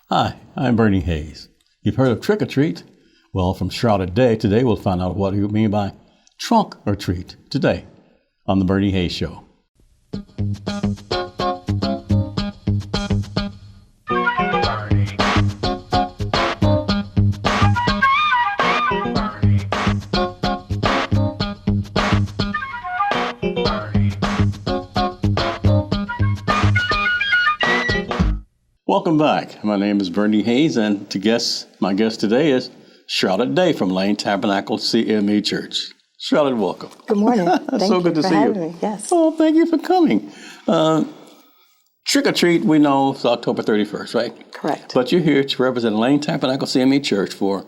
Hi, I'm Bernie Hayes. You've heard of trick or treat? Well, from Charlotte Day, today we'll find out what you mean by trunk or treat today on The Bernie Hayes Show. Welcome back. My name is Bernie Hayes, and my guest today is Charlotte Day from Lane Tabernacle CME Church. Charlotte, welcome. Good morning. Thank so good to see you. Me. Yes. Oh, thank you for coming. Trick or treat, we know it's October 31st, right? Correct. But you're here to represent Lane Tabernacle CME Church for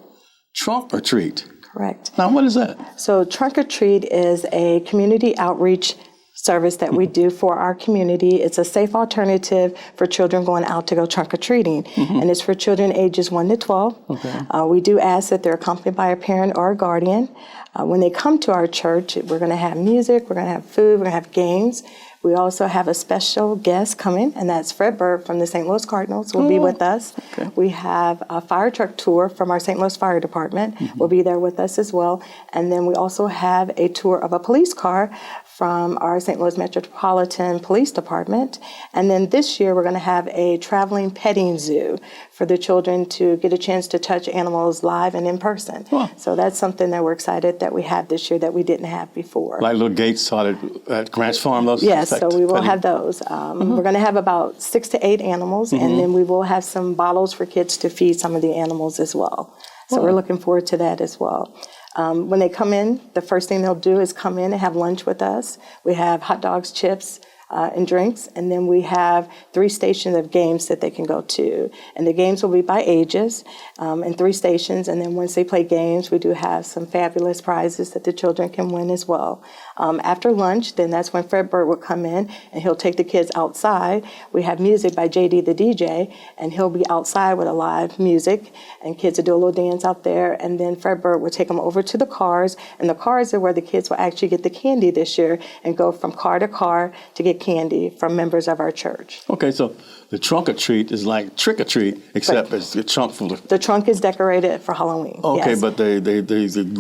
trunk or treat. Correct. Now, what is that? So trunk or treat is a community outreach service that we do for our community. It's a safe alternative for children going out to go trunk or treating, and it's for children ages 1 to 12. Okay. We do ask that they're accompanied by a parent or a guardian. When they come to our church, we're going to have music, we're going to have food, we're going to have games. We also have a special guest coming, and that's Fred Bird from the St. Louis Cardinals will be with us. Okay. We have a fire truck tour from our St. Louis Fire Department will be there with us as well. And then we also have a tour of a police car from our St. Louis Metropolitan Police Department. And then this year we're going to have a traveling petting zoo for the children to get a chance to touch animals live and in person. Wow. So that's something that we're excited that we have this year that we didn't have before. Like little gates at Grant's Farm, those? Yes, so we will have those. We're going to have about 6 to 8 animals, and then we will have some bottles for kids to feed some of the animals as well. So we're looking forward to that as well. When they come in, the first thing they'll do is come in and have lunch with us. We have hot dogs, chips, and drinks, and then we have 3 stations of games that they can go to. And the games will be by ages, in 3 stations, and then once they play games, we do have some fabulous prizes that the children can win as well. After lunch, then that's when Fred Bird will come in, and he'll take the kids outside. We have music by JD the DJ, and he'll be outside with a live music, and kids will do a little dance out there, and then Fred Bird will take them over to the cars, and the cars are where the kids will actually get the candy this year and go from car to car to get candy from members of our church. Okay, so the trunk or treat is like trick or treat, except it's a trunk full of... The trunk is decorated for Halloween. Okay, yes. but the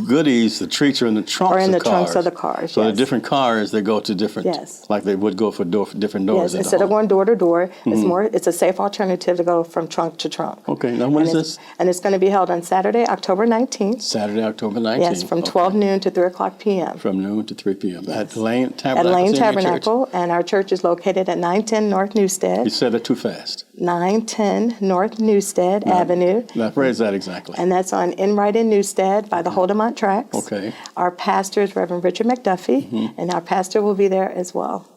goodies, the treats are in the trunks of cars. Or in the trunks of the cars, So the different cars, they go to different... Yes. Like they would go for different doors. Yes, instead of going door to door, it's a safe alternative to go from trunk to trunk. Okay, now when is this? And it's going to be held on Saturday, October 19th. Saturday, October 19th. Yes, from 12 noon to 3 o'clock p.m. From noon to 3 p.m. Yes. At Lane Tabernacle. At Lane CME Tabernacle, Church. And our church is located at 910 North Newstead. You said it too fast. 910 North Newstead Avenue. Now, where is that exactly? And that's on Enright in Newstead by the Holdemont tracks. Okay. Our pastor is Reverend Richard McDuffie, and our pastor will be there as well.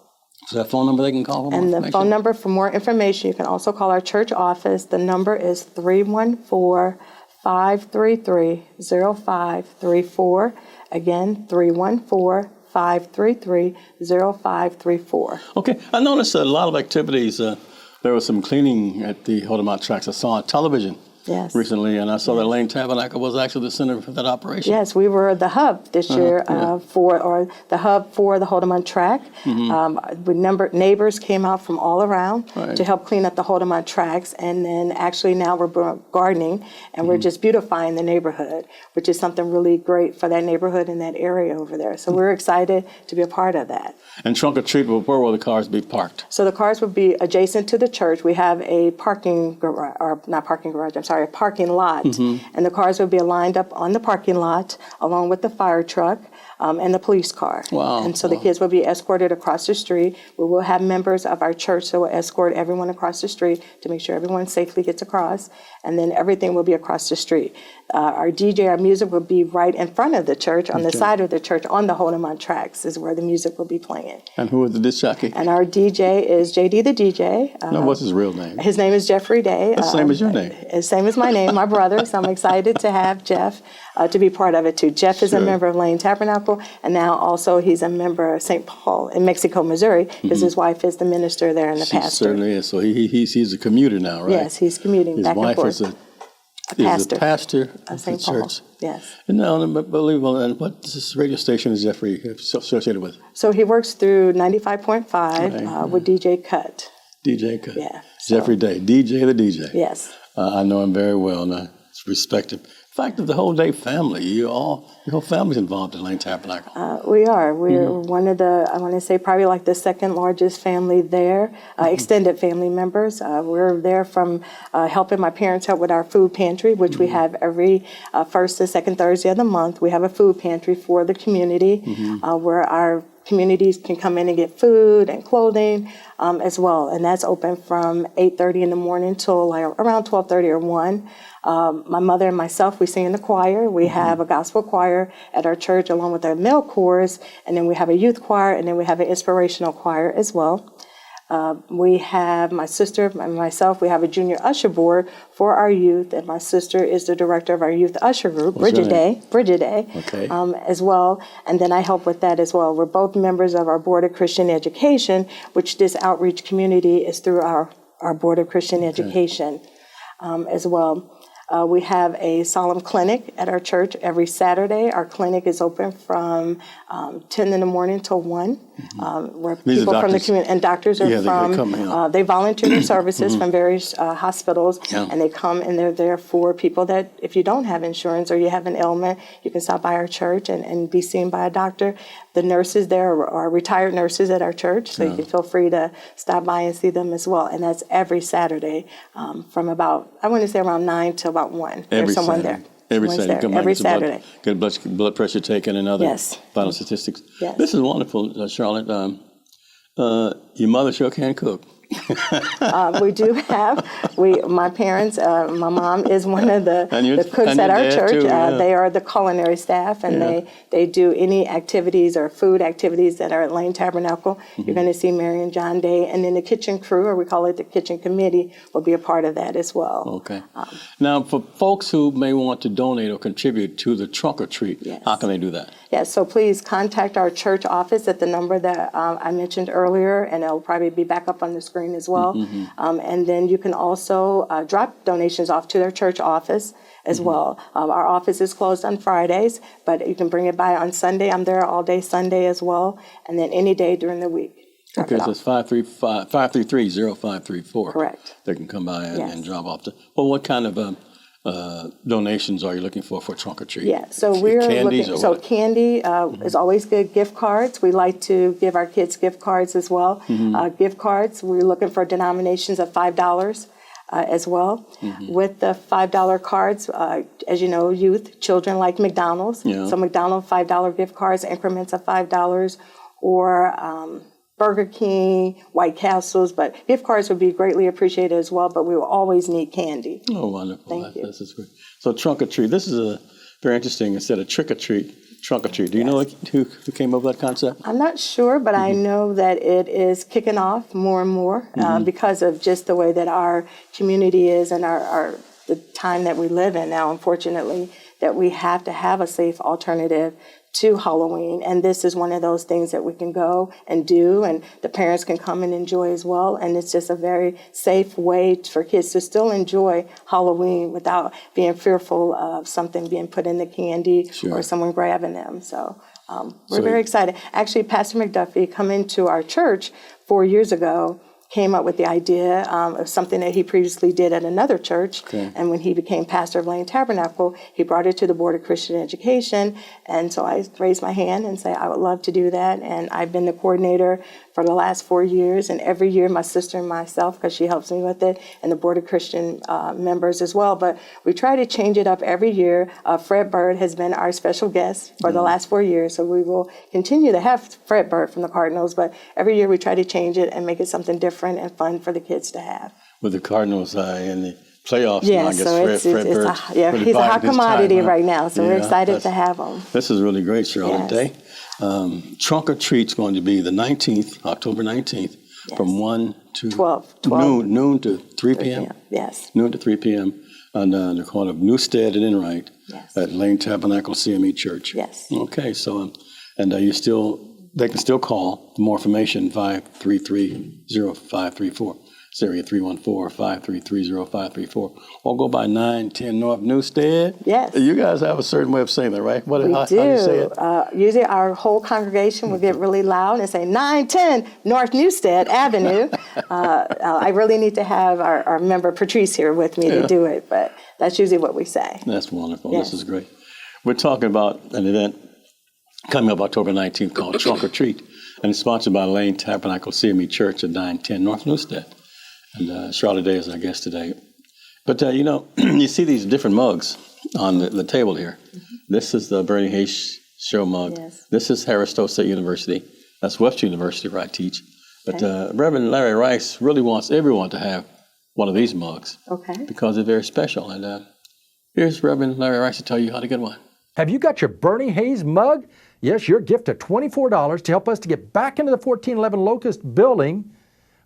Is that phone number they can call for more And information? the phone number for more information, you can also call our church office. The number is 314-533-0534. Again, 314-533-0534. Okay, I noticed a lot of activities. There was some cleaning at the Holdemont tracks. I saw on television recently, and I saw that Lane Tabernacle was actually the center for that operation. Yes, we were the hub this year for the Holdemont track. Neighbors came out from all around to help clean up the Holdemont tracks, and then actually now we're gardening, and we're just beautifying the neighborhood, which is something really great for that neighborhood and that area over there. So we're excited to be a part of that. And trunk or treat, where will the cars be parked? So the cars will be adjacent to the church. We have a parking lot, and the cars will be lined up on the parking lot along with the fire truck and the police car. Wow. And so the kids will be escorted across the street. We will have members of our church that will escort everyone across the street to make sure everyone safely gets across, and then everything will be across the street. Our DJ, our music will be right in front of the church, on the side of the church, on the Holdemont tracks is where the music will be playing. And who is the disc jockey? And our DJ is JD the DJ. No, what's his real name? His name is Jeffrey Day. The same as your name. Same as my name, my brother. So I'm excited to have Jeff to be part of it too. Jeff is a member of Lane Tabernacle, and now also he's a member of St. Paul in Mexico, Missouri, because his wife is the minister there and the pastor. She certainly is. So he's a commuter now, right? Yes, he's commuting back and forth. His wife is a pastor of St. the Paul. church. Yes. And unbelievable. And what this radio station is Jeffrey associated with? So he works through 95.5 with DJ Cut. DJ Cut. Yeah. Jeffrey Day, DJ the DJ. Yes. I know him very well, and I respect him. In fact, the whole day family, your whole family's involved in Lane Tabernacle. We are. We're one of the, I want to say probably like the second largest family there, extended family members. We're there from helping my parents help with our food pantry, which we have every first and second Thursday of the month. We have a food pantry for the community where our communities can come in and get food and clothing as well. And that's open from 8:30 in the morning till like around 12:30 or 1. My mother and myself, we sing in the choir. We have a gospel choir at our church along with our male chorus, and then we have a youth choir, and then we have an inspirational choir as well. We have my sister and myself, we have a junior usher board for our youth, and my sister is the director of our youth usher group, Bridget Day, Okay. as well. And then I help with that as well. We're both members of our Board of Christian Education, which this outreach community is through our Board of Christian Education as well. We have a solemn clinic at our church every Saturday. Our clinic is open from 10 in the morning till 1. Where people from the community and doctors are from, they volunteer their services from various hospitals, and they come and they're there for people that if you don't have insurance or you have an ailment, you can stop by our church and be seen by a doctor. The nurses there are retired nurses at our church, so you can feel free to stop by and see them as well. And that's every Saturday from about, I want to say around 9 to about 1. There's someone there. Every Saturday. Every Saturday. Get blood pressure taken and other vital statistics. Yes. This is wonderful, Charlotte. Your mother sure can cook. We do have, my parents, my mom is one of the cooks at our church. Too, They are the culinary staff, and they do any activities or food activities that are at Lane Tabernacle. You're going to see Mary and John Day, and then the kitchen crew, or we call it the kitchen committee, will be a part of that as well. Okay. Now, for folks who may want to donate or contribute to the trunk or treat, how can they do that? Yes, so please contact our church office at the number that I mentioned earlier, and it'll probably be back up on the screen as well. And then you can also drop donations off to their church office as well. Our office is closed on Fridays, but you can bring it by on Sunday. I'm there all day Sunday as well, and then any day during the week. Okay, so it's 533-0534. Correct. They can come by and drop off. What kind of donations are you looking for trunk or treat? Yeah, so we're looking. So candy is always good. Gift cards. We like to give our kids gift cards as well. Gift cards. We're looking for denominations of $5 as well. With the $5 cards, as you know, children like McDonald's. So McDonald's $5 gift cards, increments of $5, or Burger King, White Castles, but gift cards would be greatly appreciated as well, but we will always need candy. Oh, wonderful. Thank you. This is great. So trunk or treat, this is a very interesting, instead of trick or treat, trunk or treat. Do you know who came up with that concept? I'm not sure, but I know that it is kicking off more and more because of just the way that our community is and the time that we live in now, unfortunately, that we have to have a safe alternative to Halloween, and this is one of those things that we can go and do, and the parents can come and enjoy as well, and it's just a very safe way for kids to still enjoy Halloween without being fearful of something being put in the candy or someone grabbing them. So we're very excited. Actually, Pastor McDuffie come into our church 4 years ago, came up with the idea of something that he previously did at another church. And when he became pastor of Lane Tabernacle, he brought it to the Board of Christian Education. And so I raised my hand and said, I would love to do that. And I've been the coordinator for the last 4 years. And every year, my sister and myself, because she helps me with it, and the Board of Christian members as well. But we try to change it up every year. Fred Bird has been our special guest for the last 4 years. So we will continue to have Fred Bird from the Cardinals. But every year we try to change it and make it something different and fun for the kids to have. With the Cardinals in the playoffs, yeah, I guess so Fred Bird, he's a hot commodity right now, so we're excited to have him. This is really great, Charlotte Day. Trunk or treat's going to be the 19th, October 19th, from 1 to 12. Noon to 3 p.m. Yes. Noon to 3 p.m. on the corner of Newstead and Enright at Lane Tabernacle CME Church. Yes. Okay, so they can still call for more information, 533-0534. It's area 314-533-0534. Or go by 910 North Newstead. Yes. You guys have a certain way of saying that, right? We do. How do you say it? Usually our whole congregation will get really loud and say 910 North Newstead Avenue. I really need to have our member Patrice here with me to do it, but that's usually what we say. That's wonderful. Yes. This is great. We're talking about an event coming up October 19th called Trunk or Treat, and it's sponsored by Lane Tabernacle CME Church at 910 North Newstead. And Charlotte Day is our guest today. But, you see these different mugs on the table here. Mm-hmm. This is the Bernie Hayes Show mug. Yes. This is Harris Stowe State University. That's West University where I teach. But Reverend Larry Rice really wants everyone to have one of these mugs. Okay. Because they're very special. And here's Reverend Larry Rice to tell you how to get one. Have you got your Bernie Hayes mug? Yes, your gift of $24 to help us to get back into the 1411 Locust building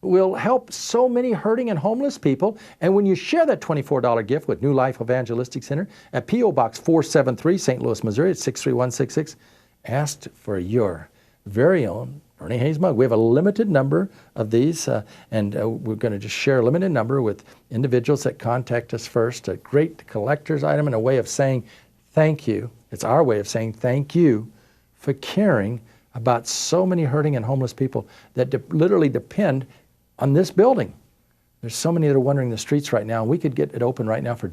will help so many hurting and homeless people. And when you share that $24 gift with New Life Evangelistic Center at P.O. Box 473, St. Louis, Missouri at 63166, ask for your very own Bernie Hayes mug. We have a limited number of these, and we're going to just share a limited number with individuals that contact us first. A great collector's item and a way of saying thank you. It's our way of saying thank you for caring about so many hurting and homeless people that literally depend on this building. There's so many that are wandering the streets right now. We could get it open right now for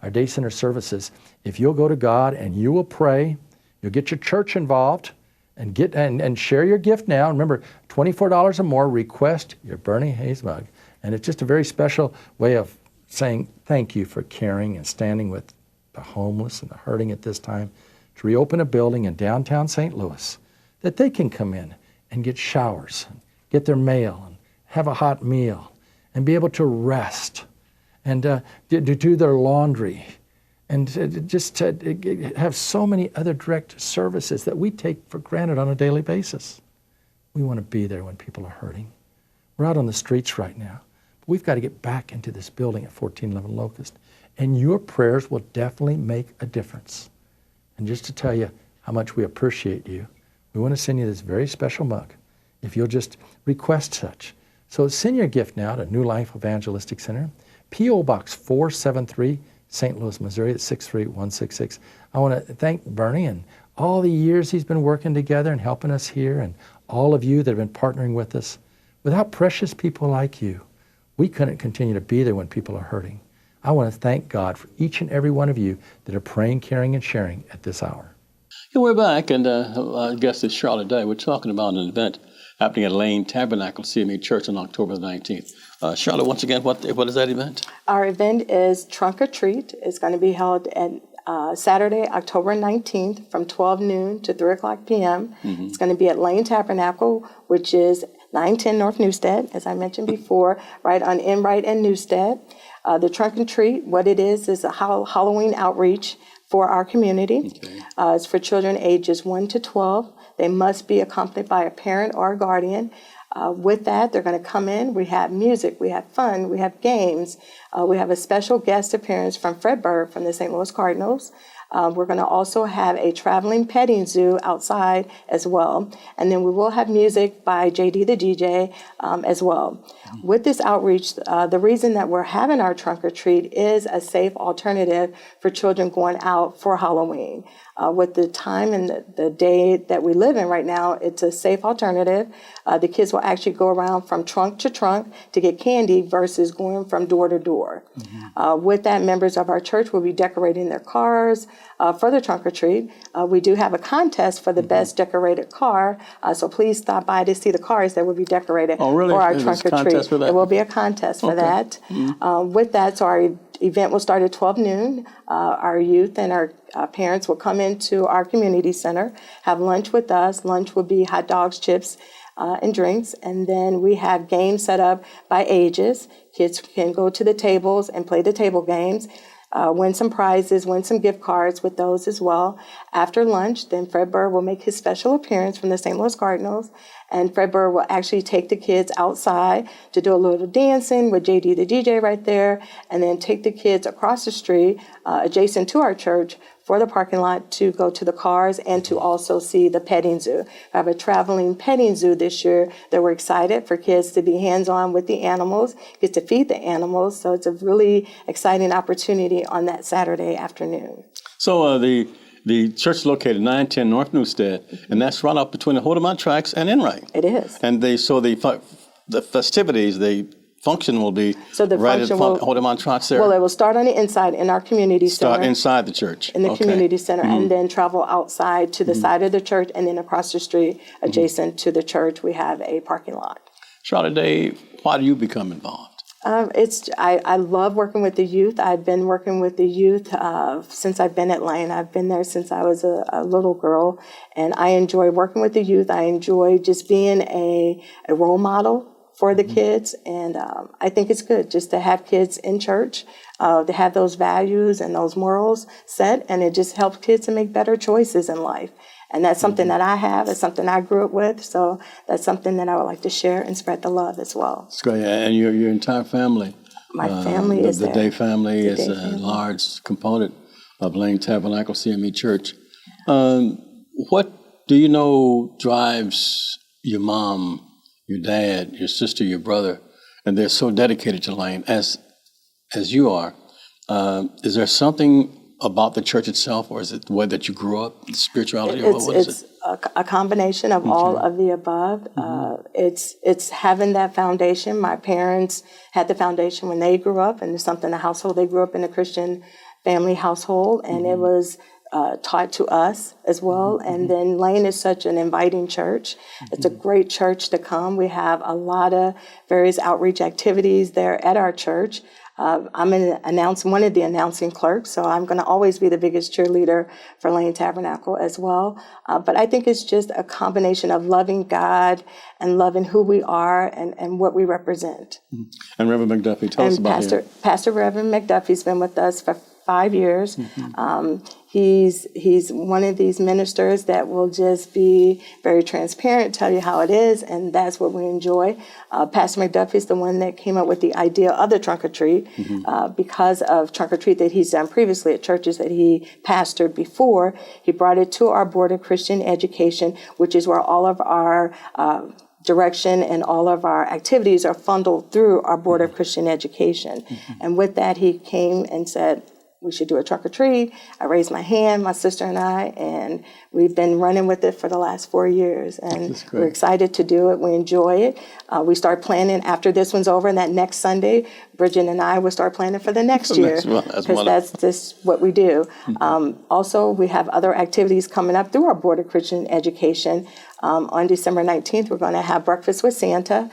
our day center services. If you'll go to God and you will pray, you'll get your church involved and share your gift now. Remember, $24 or more, request your Bernie Hayes mug. And it's just a very special way of saying thank you for caring and standing with the homeless and the hurting at this time to reopen a building in downtown St. Louis that they can come in and get showers, and get their mail, and have a hot meal, and be able to rest, and do their laundry, and just have so many other direct services that we take for granted on a daily basis. We want to be there when people are hurting. We're out on the streets right now. But we've got to get back into this building at 1411 Locust. And your prayers will definitely make a difference. And just to tell you how much we appreciate you, we want to send you this very special mug, if you'll just request such. So send your gift now to New Life Evangelistic Center, P.O. Box 473, St. Louis, Missouri at 63166. I want to thank Bernie and all the years he's been working together and helping us here, and all of you that have been partnering with us. Without precious people like you, we couldn't continue to be there when people are hurting. I want to thank God for each and every one of you that are praying, caring, and sharing at this hour. Yeah, we're back, and I guess it's Charlotte Day. We're talking about an event happening at Lane Tabernacle CME Church on October the 19th. Charlotte, once again, what is that event? Our event is Trunk or Treat. It's going to be held at Saturday, October 19th from 12 noon to 3 o'clock p.m. Mm-hmm. It's going to be at Lane Tabernacle, which is 910 North Newstead, as I mentioned before, right on Enright and Newstead. The Trunk and Treat, what it is a Halloween outreach for our community. Okay. It's for children ages 1 to 12. They must be accompanied by a parent or a guardian. With that, they're going to come in. We have music, we have fun, we have games. We have a special guest appearance from Fred Bird from the St. Louis Cardinals. We're going to also have a traveling petting zoo outside as well. And then we will have music by JD the DJ as well. Mm-hmm. With this outreach, the reason that we're having our Trunk or Treat is a safe alternative for children going out for Halloween. With the time and the day that we live in right now, it's a safe alternative. The kids will actually go around from trunk to trunk to get candy versus going from door to door. Mm-hmm. With that, members of our church will be decorating their cars for the Trunk or Treat. We do have a contest for the best decorated car, so please stop by to see the cars that will be decorated for our Trunk or Treat. There will be a contest for that. Mm-hmm. With that, so our event will start at 12 noon. Our youth and our parents will come into our community center, have lunch with us. Lunch will be hot dogs, chips, and drinks. And then we have games set up by ages. Kids can go to the tables and play the table games, win some prizes, win some gift cards with those as well. After lunch, then Fred Bird will make his special appearance from the St. Louis Cardinals. And Fred Burr will actually take the kids outside to do a little dancing with JD the DJ right there, and then take the kids across the street, adjacent to our church, for the parking lot to go to the cars and to also see the petting zoo. We have a traveling petting zoo this year that we're excited for kids to be hands-on with the animals, get to feed the animals. So it's a really exciting opportunity on that Saturday afternoon. So the church is located 910 North Newstead, and that's right up between the Hodemont tracks and Enright. It is. And the festivities, the function will be right at Hodemont tracks there? Well, it will start on the inside in our community center. Start inside the church. In the community center, and then travel outside to the side of the church, and then across the street, adjacent to the church, we have a parking lot. Charlotte Day, why do you become involved? I love working with the youth. I've been working with the youth since I've been at Lane. I've been there since I was a little girl, and I enjoy working with the youth. I enjoy just being a role model for the kids, and I think it's good just to have kids in church, to have those values and those morals set, and it just helps kids to make better choices in life. And that's something that I have. It's something I grew up with. So that's something that I would like to share and spread the love as well. It's great. And your entire family. My family is the there. Day family The is Day a family. large component of Lane Tabernacle CME Church. What do you know drives your mom, your dad, your sister, your brother, and they're so dedicated to Lane as you are? Is there something about the church itself, or is it the way that you grew up, spirituality, or what is it? It's a combination of all of the above. It's having that foundation. My parents had the foundation when they grew up, and it's something, the household, they grew up in a Christian family household, and it was taught to us as well. And then Lane is such an inviting church. It's a great church to come. We have a lot of various outreach activities there at our church. I'm one of the announcing clerks, so I'm going to always be the biggest cheerleader for Lane Tabernacle as well. But I think it's just a combination of loving God and loving who we are and what we represent. And Reverend McDuffie, tell us about him. Pastor Reverend McDuffie's been with us for 5 years. He's one of these ministers that will just be very transparent, tell you how it is, and that's what we enjoy. Pastor McDuffie is the one that came up with the idea of the trunk or treat because of trunk or treat that he's done previously at churches that he pastored before. He brought it to our Board of Christian Education, which is where all of our direction and all of our activities are funneled through our Board of Christian Education. And with that, he came and said, we should do a trunk or treat. I raised my hand, my sister and I, and we've been running with it for the last 4 years. And we're excited to do it. We enjoy it. We start planning after this one's over, and that next Sunday, Bridget and I will start planning for the next year, because that's just what we do. Also, we have other activities coming up through our Board of Christian Education. On December 19th, we're going to have Breakfast with Santa,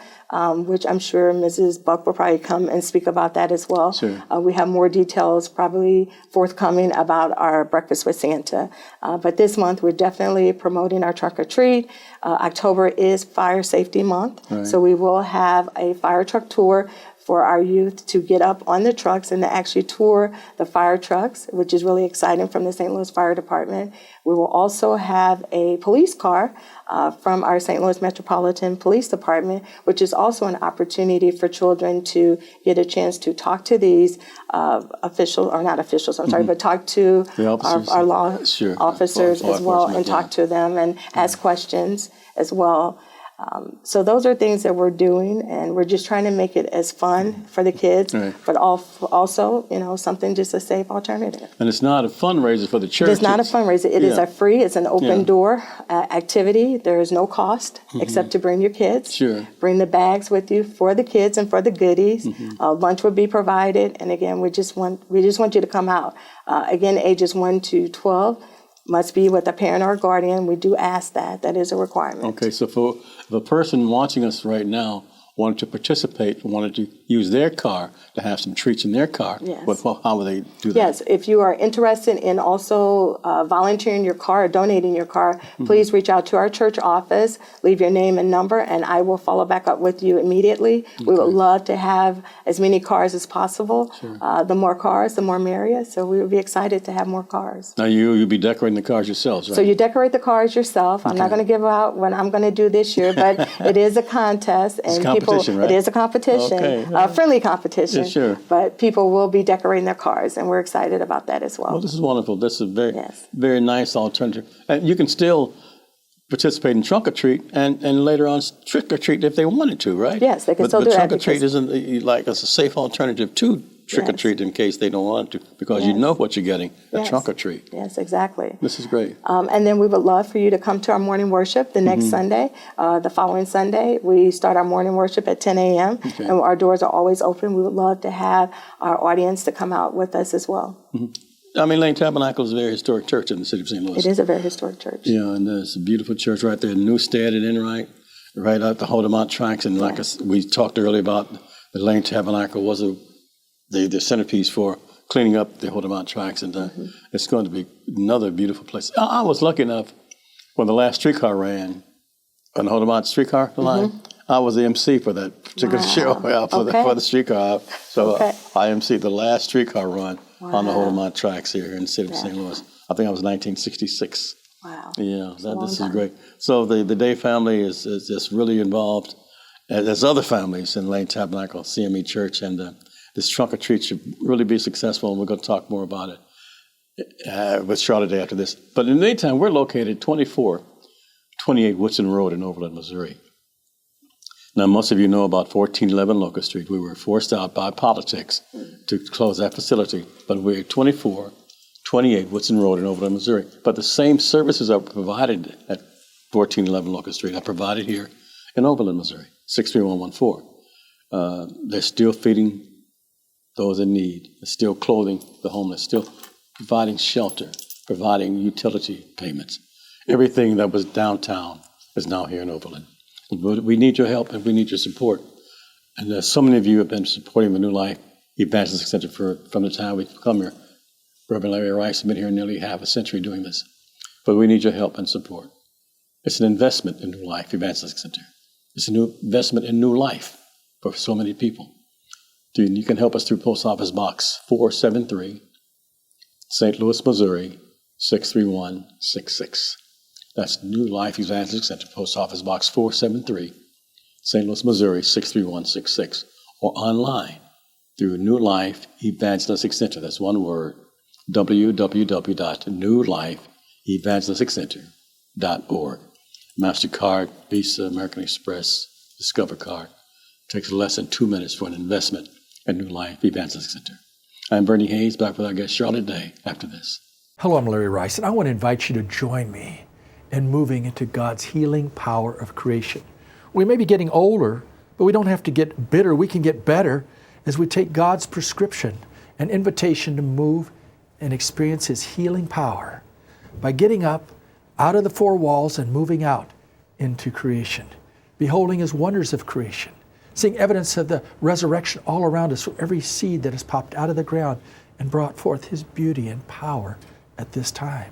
which I'm sure Mrs. Buck will probably come and speak about that as well. Sure. We have more details probably forthcoming about our Breakfast with Santa. But this month, we're definitely promoting our trunk or treat. October is Fire Safety Month, so we will have a fire truck tour for our youth to get up on the trucks and to actually tour the fire trucks, which is really exciting, from the St. Louis Fire Department. We will also have a police car from our St. Louis Metropolitan Police Department, which is also an opportunity for children to get a chance to talk to these officials, or not officials, I'm sorry, but talk to our law officers as well, and talk to them and ask questions as well. So those are things that we're doing, and we're just trying to make it as fun for the kids, but also, something, just a safe alternative. And it's not a fundraiser for the church. It's not a fundraiser. It is it's an open door activity. There is no cost except to bring your kids. Sure. Bring the bags with you for the kids and for the goodies. Lunch will be provided, and again, we just want you to come out. Again, ages 1 to 12. Must be with a parent or a guardian. We do ask that. That is a requirement. Okay, so for the person watching us right now wanted to participate, wanted to use their car to have some treats in their car, Yes. how would they do that? Yes, if you are interested in also volunteering your car or donating your car, please reach out to our church office, leave your name and number, and I will follow back up with you immediately. We would love to have as many cars as possible. The more cars, the more merrier, so we would be excited to have more cars. Now, you'll be decorating the cars yourselves, right? So you decorate the cars yourself. I'm not going to give out what I'm going to do this year, but it is a contest. And right? It is a competition, a friendly competition. Yeah, sure. But people will be decorating their cars, and we're excited about that as well. Well, this is wonderful. This is a very nice alternative. And you can still participate in trunk or treat and later on trick or treat if they wanted to, right? Yes, they can still do that. that. Trunk or treat isn't like it's a safe alternative to trick or treat in case they don't want to, because you know what you're getting, a trunk or treat. Yes, exactly. This is great. And then we would love for you to come to our morning worship the next Sunday. The following Sunday, we start our morning worship at 10 a.m. And our doors are always open. We would love to have our audience to come out with us as well. I mean, Lane Tabernacle is a very historic church in the city of St. Louis. It is a very historic church. Yeah, and it's a beautiful church right there in Newstead and Enright, right out the Holdemont tracks. And like we talked earlier about, the Lane Tabernacle was the centerpiece for cleaning up the Holdemont tracks, and it's going to be another beautiful place. I was lucky enough when the last streetcar ran on the Holdemont streetcar line. I was the MC for that particular show for the streetcar. So I emceed the last streetcar run on the Holdemont tracks here in the city of St. Louis. I think it was 1966. Wow. Yeah, this is great. So the Day family is just really involved, as other families in Lane Tabernacle CME Church, and this trunk or treat should really be successful, and we're going to talk more about it with Charlotte Day after this. But in the meantime, we're located 2428 Woodson Road in Overland, Missouri. Now, most of you know about 1411 Locust Street. We were forced out by politics to close that facility, but we're 2428 Woodson Road in Overland, Missouri. But the same services are provided at 1411 Locust Street are provided here in Overland, Missouri, 63114. They're still feeding those in need, they're still clothing the homeless, still providing shelter, providing utility payments. Everything that was downtown is now here in Overland. We need your help and we need your support. And so many of you have been supporting the New Life Evangelistic Center from the time we've come here. Reverend Larry Rice has been here nearly half a century doing this. But we need your help and support. It's an investment in New Life Evangelistic Center. It's an investment in new life for so many people. You can help us through Post Office Box 473, St. Louis, Missouri, 63166. That's New Life Evangelistic Center, Post Office Box 473, St. Louis, Missouri, 63166. Or online through New Life Evangelistic Center. That's one word, www.newlifeevangelisticcenter.org. MasterCard, Visa, American Express, Discover Card. Takes less than 2 minutes for an investment in New Life Evangelistic Center. I'm Bernie Hayes, back with our guest Charlotte Day after this. Hello, I'm Larry Rice, and I want to invite you to join me in moving into God's healing power of creation. We may be getting older, but we don't have to get bitter. We can get better as we take God's prescription, an invitation to move and experience His healing power by getting up out of the four walls and moving out into creation, beholding His wonders of creation, seeing evidence of the resurrection all around us from every seed that has popped out of the ground and brought forth His beauty and power at this time.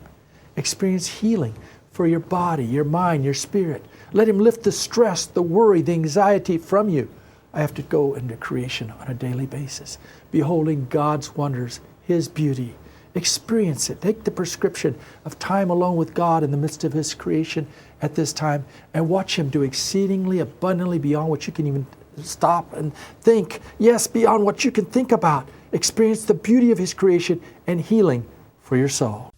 Experience healing for your body, your mind, your spirit. Let Him lift the stress, the worry, the anxiety from you. I have to go into creation on a daily basis, beholding God's wonders, His beauty. Experience it. Take the prescription of time alone with God in the midst of His creation at this time and watch Him do exceedingly abundantly beyond what you can even stop and think. Yes, beyond what you can think about. Experience the beauty of His creation and healing for your soul.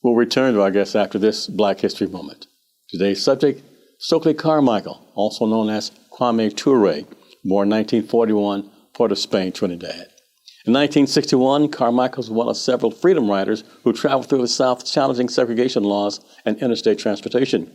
We'll return to our guests after this Black History Moment. Today's subject, Stokely Carmichael, also known as Kwame Ture, born 1941, Port of Spain, Trinidad. In 1961, Carmichael was one of several freedom riders who traveled through the South challenging segregation laws and interstate transportation.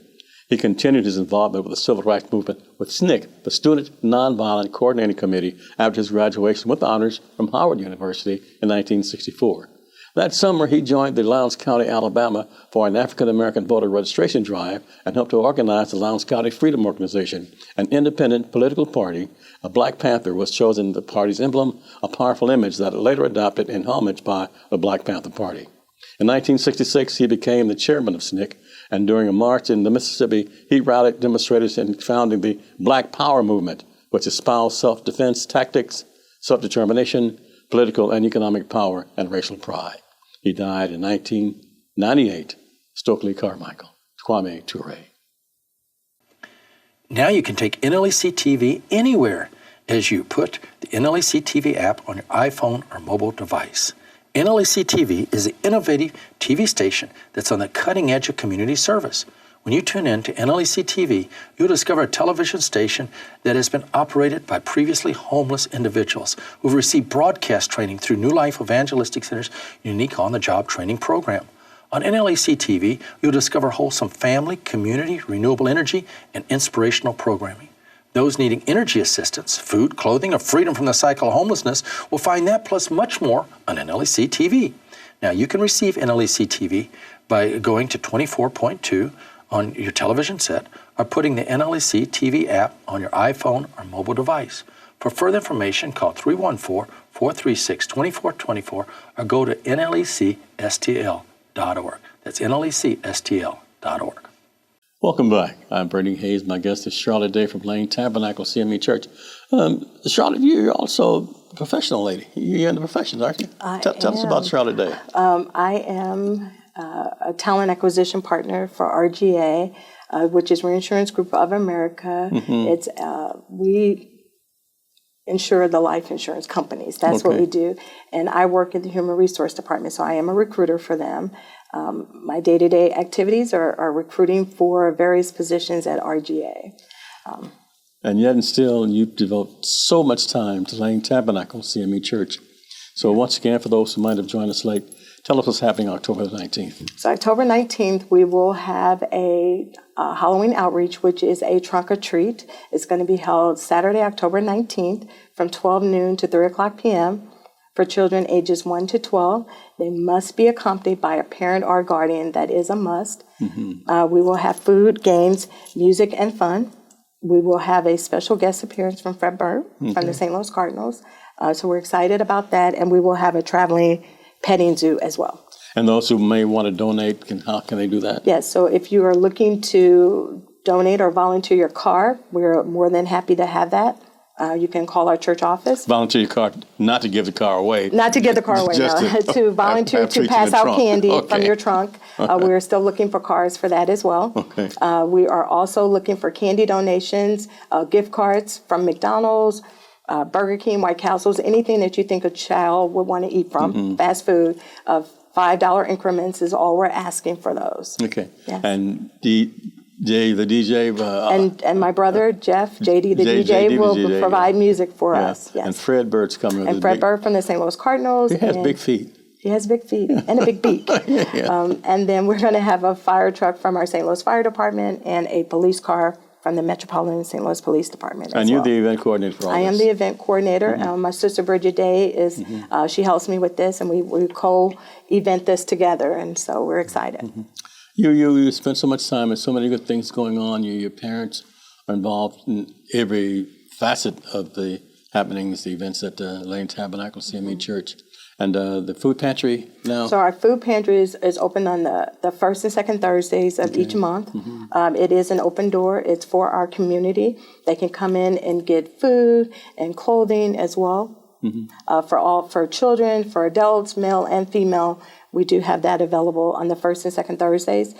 He continued his involvement with the civil rights movement with SNCC, the Student Nonviolent Coordinating Committee, after his graduation with honors from Howard University in 1964. That summer, he joined the Lowndes County, Alabama for an African-American voter registration drive and helped to organize the Lowndes County Freedom Organization, an independent political party. A Black Panther was chosen the party's emblem, a powerful image that later adopted in homage by the Black Panther Party. In 1966, he became the chairman of SNCC, and during a march in the Mississippi, he rallied demonstrators in founding the Black Power movement, which espoused self-defense tactics, self-determination, political and economic power, and racial pride. He died in 1998, Stokely Carmichael, Kwame Ture. Now you can take NLEC-TV anywhere as you put the NLEC-TV app on your iPhone or mobile device. NLEC-TV is an innovative TV station that's on the cutting edge of community service. When you tune in to NLEC-TV, you'll discover a television station that has been operated by previously homeless individuals who've received broadcast training through New Life Evangelistic Center's unique on-the-job training program. On NLEC-TV, you'll discover wholesome family, community, renewable energy, and inspirational programming. Those needing energy assistance, food, clothing, or freedom from the cycle of homelessness will find that plus much more on NLEC-TV. Now, you can receive NLEC-TV by going to 24.2 on your television set or putting the NLEC-TV app on your iPhone or mobile device. For further information, call 314-436-2424 or go to NLECSTL.org. That's NLECSTL.org. Welcome back. I'm Bernie Hayes. My guest is Charlotte Day from Lane Tabernacle CME Church. Charlotte, you're also a professional lady. You're in the professions, aren't you? Tell us about Charlotte Day. I am a talent acquisition partner for RGA, which is Reinsurance Group of America. It's we insure the life insurance companies. That's what we do. And I work in the human resource department, so I am a recruiter for them. My day-to-day activities are recruiting for various positions at RGA. And yet and still, you devote so much time to Lane Tabernacle CME Church. So once again, for those who might have joined us late, tell us what's happening October 19th. So October 19th, we will have a Halloween outreach, which is a trunk or treat. It's going to be held Saturday, October 19th from 12 noon to 3 o'clock p.m. for children ages 1 to 12. They must be accompanied by a parent or guardian. That is a must. We will have food, games, music, and fun. We will have a special guest appearance from Fred Burt from the St. Louis Cardinals. So we're excited about that. And we will have a traveling petting zoo as well. And those who may want to donate, how can they do that? Yes, so if you are looking to donate or volunteer your car, we're more than happy to have that. You can call our church office. Volunteer your car, not to give the car away. Not to give the car away, no. To volunteer to pass out candy from your trunk. We're still looking for cars for that as well. We are also looking for candy donations, gift cards from McDonald's, Burger King, White Castles, anything that you think a child would want to eat from, fast food. $5 increments is all we're asking for those. Okay. Yes. And the DJ. And my brother, Jeff, JD, the DJ, will provide music for us. Yes. And Fred Bird's coming. And Fred Bird from the St. Louis Cardinals. He has big feet. He has big feet and a big beak. And then we're going to have a fire truck from our St. Louis Fire Department and a police car from the Metropolitan St. Louis Police Department. And you're the event coordinator for all this? I am the event coordinator. My sister Bridget Day is, she helps me with this, and we co-event this together, and so we're excited. You spend so much time and so many good things going on. Your parents are involved in every facet of the happenings, the events at Lane Tabernacle CME Church. And the food pantry now? So our food pantry is open on the first and second Thursdays of each month. It is an open door. It's for our community. They can come in and get food and clothing as well. For children, for adults, male and female. We do have that available on the first and second Thursdays.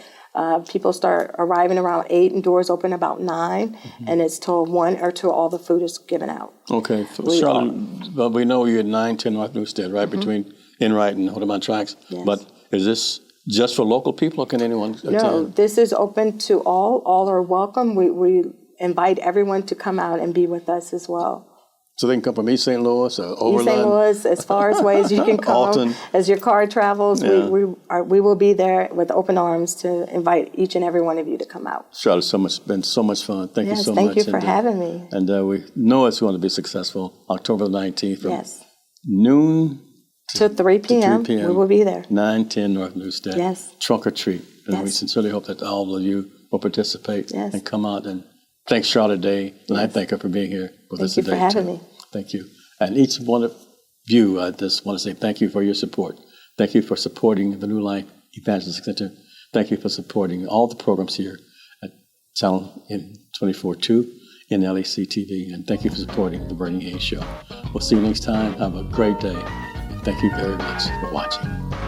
People start arriving around 8 and doors open about 9, and it's till 1 or 2 all the food is given out. Okay, Charlotte, well, we know you're at 910 North Newstead, right, between Enright and Audubon Tracks. Yes. But is this just for local people, or can anyone attend? No, this is open to all. All are welcome. We invite everyone to come out and be with us as well. So they can come from East St. Louis or Overland? East St. Louis, as far away as you can come. Alton. As your car travels, we will be there with open arms to invite each and every one of you to come out. Charlotte, it's been so much fun. Thank you so much. Thank you for having me. And we know it's going to be successful, October 19th from noon to 3 p.m. 3 p.m. We will be there. 910 North Newstead. Yes. Trunk or treat. And we Yes. sincerely hope that all of you will participate Yes. and come out and thank Charlotte Day. And I thank her for being here with us Thank you today. for having too. me. Thank you. And each one of you, I just want to say thank you for your support. Thank you for supporting the New Life Evangelistic Center. Thank you for supporting all the programs here at Channel 24-2, NLEC-TV. And thank you for supporting the Bernie Hayes Show. We'll see you next time. Have a great day. And thank you very much for watching.